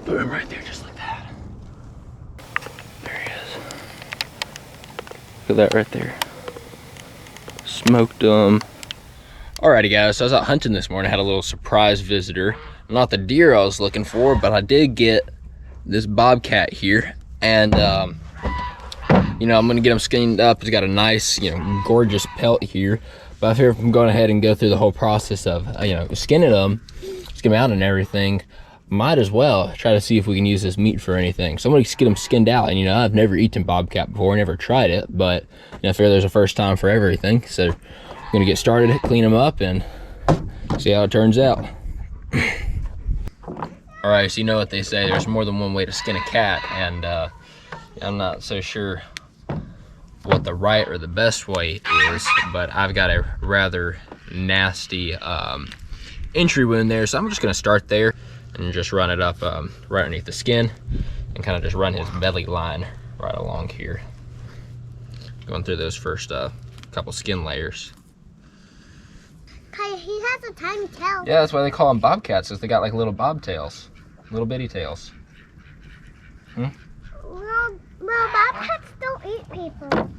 Boom, right there, just like that. There he is. Look at that right there. Smoked them. Alrighty guys, so I was out hunting this morning. I had a little surprise visitor. Not the deer I was looking for, but I did get this bobcat here. And you know, I'm gonna get him skinned up. He's got a nice, you know, gorgeous pelt here. But I figured I'm going ahead and go through the whole process of, you know, skinning him, skin him out and everything. Might as well try to see if we can use this meat for anything. So I'm gonna get him skinned out. And you know, I've never eaten bobcat before, never tried it, but you know, I figure there's a first time for everything. So I'm gonna get started, clean him up, and see how it turns out. All right, so you know what they say, there's more than one way to skin a cat, and I'm not so sure what the right or the best way is, but I've got a rather nasty entry wound there, so I'm just gonna start there and just run it up right underneath the skin and kind of just run his belly line right along here, going through those first couple skin layers. He has a tiny tail. Yeah, that's why they call them bobcats, because they got like little bobtails, little bitty tails. Well, bobcats don't eat people.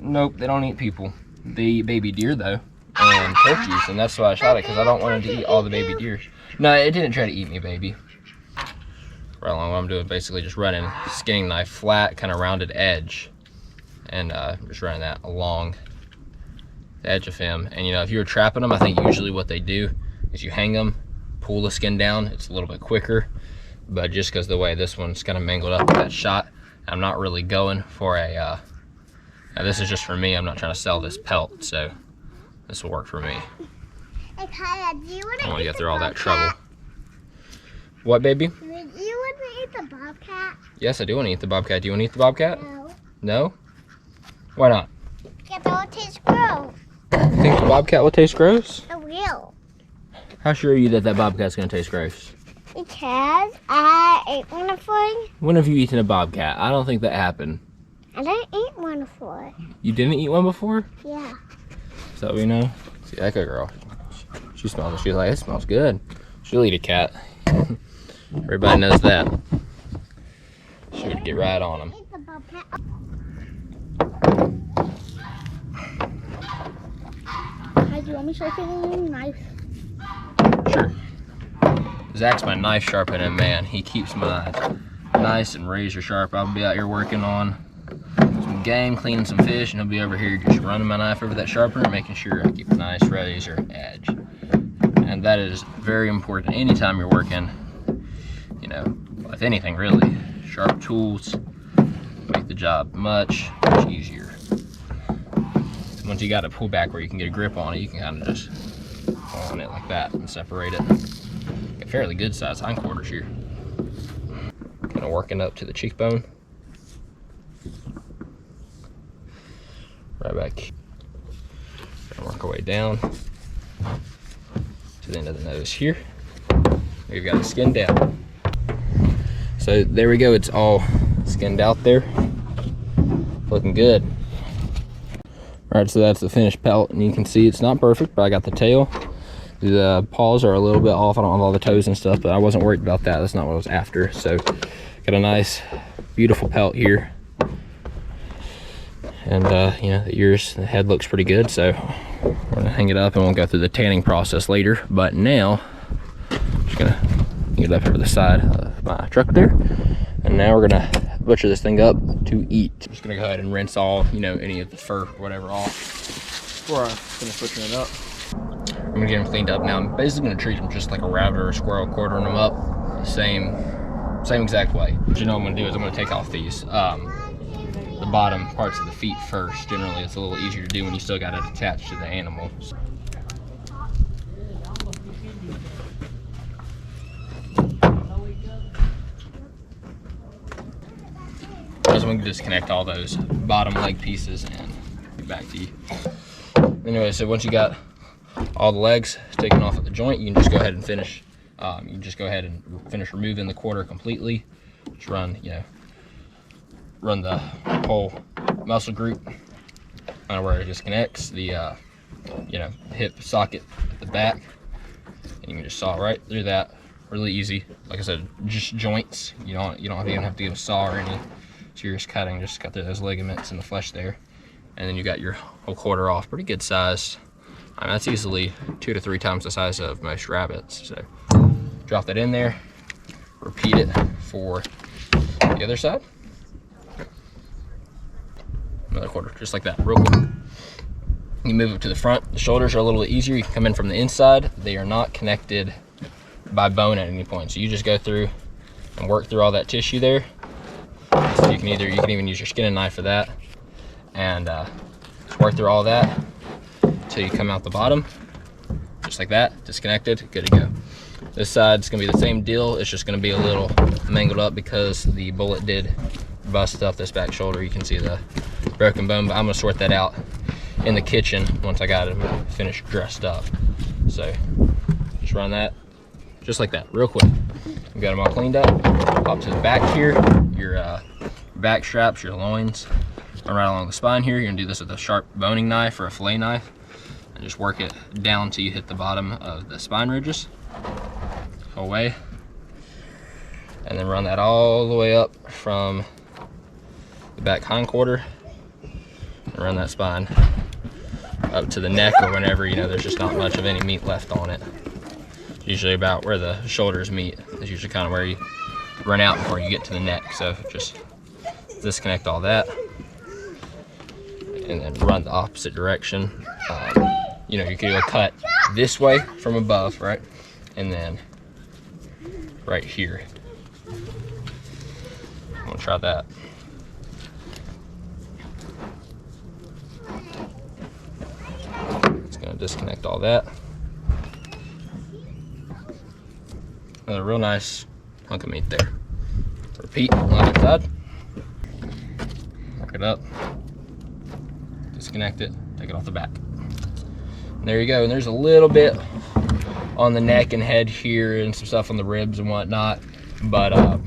Nope, they don't eat people. They eat baby deer though, and turkeys, and that's why I shot it, because I don't want them to eat all the baby deer. No, it didn't try to eat me, baby. Right along, what I'm doing, basically just running skinning knife flat, kind of rounded edge, and just running that along the edge of him. And you know, if you were trapping them, I think usually what they do is you hang them, pull the skin down. It's a little bit quicker, but just because the way this one's kind of mangled up with that shot, I'm not really going for a now this is just for me. I'm not trying to sell this pelt, so this will work for me. Hey, Kaya, do you want to I don't want to eat get the through all that bobcat? trouble. What, baby? Do you want to eat the bobcat? Yes, I do want to eat the bobcat. Do you want to eat the bobcat? No. No? Why not? Because it will taste gross. You think the bobcat will taste gross? It will. How sure are you that that bobcat's going to taste gross? Because I ate one before. When have you eaten a bobcat? I don't think that happened. I didn't eat one before. You didn't eat one before? Yeah. Is that what you know? See, that good girl. She smells it. She's like, it smells good. She'll eat a cat. Everybody knows that. She would get right on them. Eat the bobcat. Hi, do you want me to sharpen your knife? Sure. Zach's my knife sharpening man. He keeps mine nice and razor sharp. I'll be out here working on some game, cleaning some fish, and he'll be over here just running my knife over that sharpener, making sure I keep a nice razor edge. And that is very important anytime you're working, you know, with anything really. Sharp tools make the job much easier. Once you got it pulled back where you can get a grip on it, you can kind of just pull on it like that and separate it. Got fairly good sized hindquarters here. Kind of working up to the cheekbone. Right back. Gonna work our way down to the end of the nose here. We've got it skinned down. So there we go, it's all skinned out there. Looking good. Alright, so that's the finished pelt, and you can see it's not perfect, but I got the tail. The paws are a little bit off. I don't have all the toes and stuff, but I wasn't worried about that. That's not what I was after. So got a nice, beautiful pelt here. And you know, the ears, the head looks pretty good, so we're gonna hang it up and we'll go through the tanning process later. But now, I'm just gonna get it up over the side of my truck there. And now we're gonna butcher this thing up to eat. I'm just gonna go ahead and rinse all, you know, any of the fur or whatever off before I finish butchering it up. I'm gonna get them cleaned up now. I'm basically gonna treat them just like a rabbit or a squirrel, quartering them up same exact way. What you know what I'm gonna do is I'm gonna take off these the bottom parts of the feet first. Generally it's a little easier to do when you still got it attached to the animal. So I'm gonna disconnect all those bottom leg pieces and get back to you. Anyway, so once you got all the legs taken off at the joint, you can just go ahead and finish. You can just go ahead and finish removing the quarter completely. Just run, you know, run the whole muscle group where it disconnects the, you know, hip socket at the back, and you can just saw right through that really easy. Like I said, just joints. You don't even have to do a saw or any serious cutting. Just cut through those ligaments and the flesh there, and then you got your whole quarter off. Pretty good size. I mean, that's easily 2 to 3 times the size of most rabbits. So drop that in there. Repeat it for the other side. Another quarter, just like that, real quick. You move it to the front. The shoulders are a little bit easier. You can come in from the inside. They are not connected by bone at any point. So you just go through and work through all that tissue there. So you can even use your skinning knife for that. And just work through all that until you come out the bottom. Just like that, disconnected, good to go. This side's gonna be the same deal. It's just gonna be a little mangled up because the bullet did bust up this back shoulder. You can see the broken bone, but I'm gonna sort that out in the kitchen once I got it finished dressed up. So just run that just like that, real quick. You got them all cleaned up. Pop to the back here, your back straps, your loins, run right along the spine here. You're gonna do this with a sharp boning knife or a fillet knife, and just work it down till you hit the bottom of the spine ridges, away, and then run that all the way up from the back hindquarter and run that spine up to the neck, or whenever there's just not much of any meat left on it. Usually about where the shoulders meet is usually kind of where you run out before you get to the neck. So just disconnect all that and then run the opposite direction. You can go cut this way from above, right? And then right here. I'm gonna try that. It's gonna disconnect all that. Another real nice hunk of meat there. Repeat on the other side. Work it up. Disconnect it. Take it off the back. And there you go. And there's a little bit on the neck and head here and some stuff on the ribs and whatnot, but I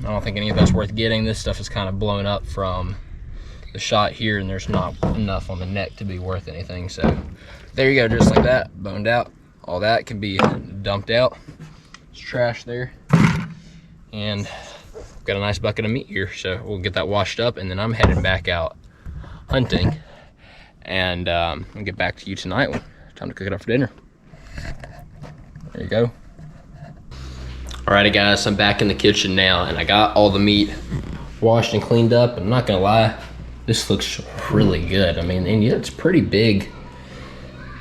don't think any of that's worth getting. This stuff is kind of blown up from the shot here, and there's not enough on the neck to be worth anything. So there you go, just like that, boned out. All that can be dumped out. It's trash there, and got a nice bucket of meat here, so we'll get that washed up, and then I'm heading back out hunting, and I'll get back to you tonight. Time to cook it up for dinner. There you go. Alrighty guys, I'm back in the kitchen now, and I got all the meat washed and cleaned up. I'm not gonna lie, this looks really good. I mean, and yeah, it's pretty big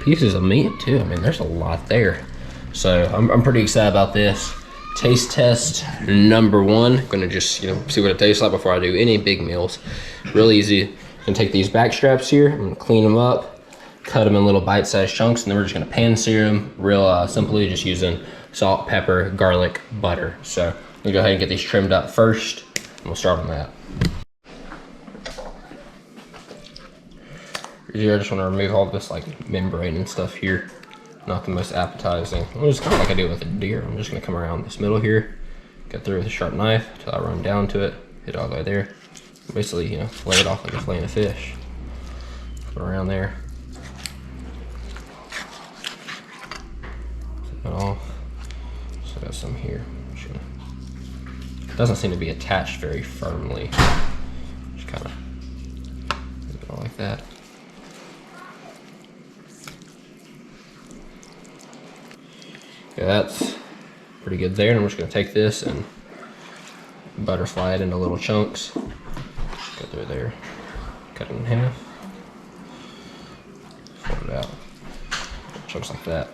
pieces of meat too. I mean, there's a lot there. So I'm pretty excited about this. Taste test number 1. Gonna just see what it tastes like before I do any big meals. Real easy. Gonna take these back straps here, I'm gonna clean them up, cut them in little bite-sized chunks, and then we're just gonna pan sear them real simply, just using salt, pepper, garlic, butter. So I'm gonna go ahead and get these trimmed up first, and we'll start on that. Here, I just wanna remove all this membrane and stuff here. Not the most appetizing. I'm just kind of like I do with a deer. I'm just gonna come around this middle here, get through with a sharp knife until I run down to it, hit it all the way there. Basically, lay it off like a filleting a fish. Put it around there. Take that off. So I got some here. It doesn't seem to be attached very firmly. Just kind of leave it all like that. Okay, that's pretty good there. And I'm just gonna take this and butterfly it into little chunks. Go through there, cut it in half, fold it out, chunks like that.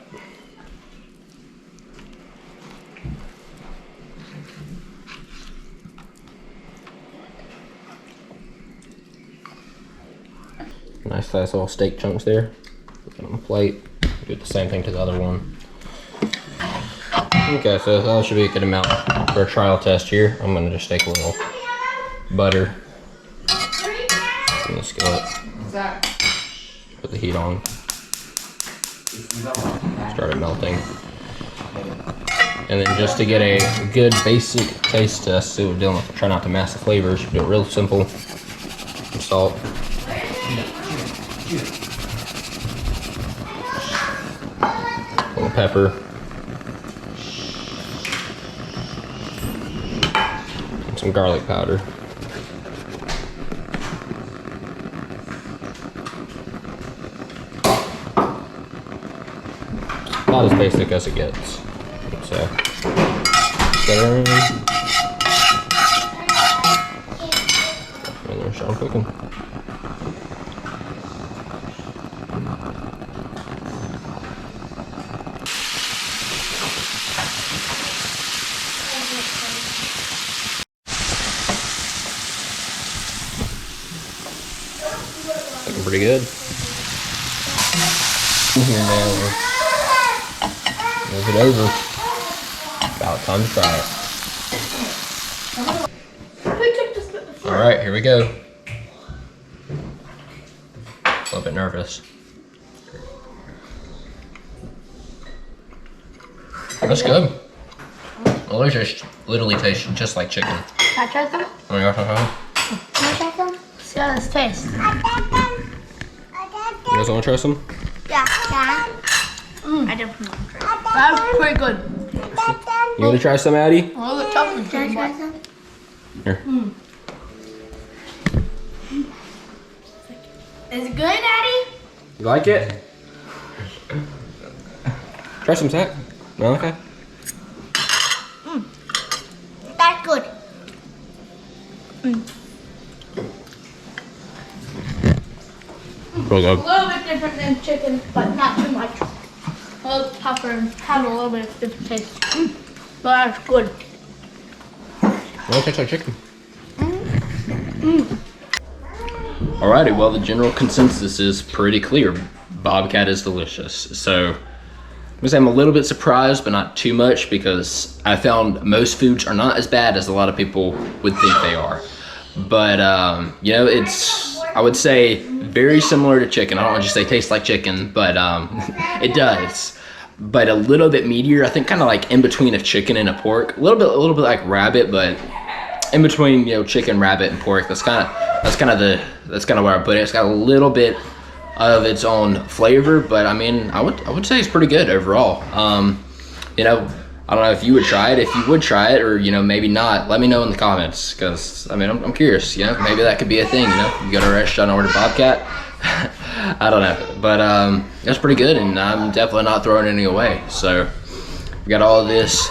Nice size little steak chunks there. Put it on the plate. Do the same thing to the other one. Okay, so that should be a good amount for a trial test here. I'm gonna just take a little butter in the skillet. Put the heat on. Start it melting. And then just to get a good basic taste test, see what we're dealing with. Try not to mask the flavors. Do it real simple. Some salt. A little pepper. some garlic powder. Not as basic as it gets. So, stir in. And there's Sean cooking. Looking pretty good. Here now. Move it over. About time to try it. All right, here we go. A little bit nervous. That's good. Well, it just literally tastes just like chicken. Can I try some? Oh my gosh, Can I try some? See how this tastes. You guys want to try some? Yeah. I definitely want to try it. That's pretty good. You want to try some, Addie? A little bit tough and Can I try but some? Here. is it good, Daddy? You like it? Try some, Zach. No, okay. That's good. Real A good. little bit different than chicken, but not too much. A little tougher and have a little bit of different taste. But that's good. Well, it tastes like chicken. Alrighty, well, the general consensus is pretty clear. Bobcat is delicious. So, I'm gonna say I'm a little bit surprised, but not too much, because I found most foods are not as bad as a lot of people would think they are. But, you know, it's, I would say, very similar to chicken. I don't want to just say tastes like chicken, but it does. But a little bit meatier, I think kind of like in between a chicken and a pork. A little bit like rabbit, but in between, you know, chicken, rabbit, and pork. That's kind of where I put it. It's got a little bit of its own flavor, but I mean, I would say it's pretty good overall. You know, I don't know if you would try it. If you would try it, or you know, maybe not, let me know in the comments, because I mean, I'm curious. You know, maybe that could be a thing. You know, you go to a restaurant and order Bobcat. I don't know, but that's pretty good, and I'm definitely not throwing any away. So we got all of this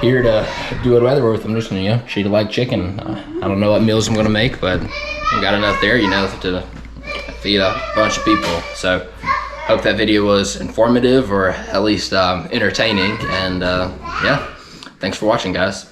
here to do it weather with. I'm just gonna, you know, treat it like chicken. I don't know what meals I'm gonna make, but I got enough there, you know, to feed a bunch of people. So hope that video was informative, or at least entertaining. And yeah, thanks for watching, guys.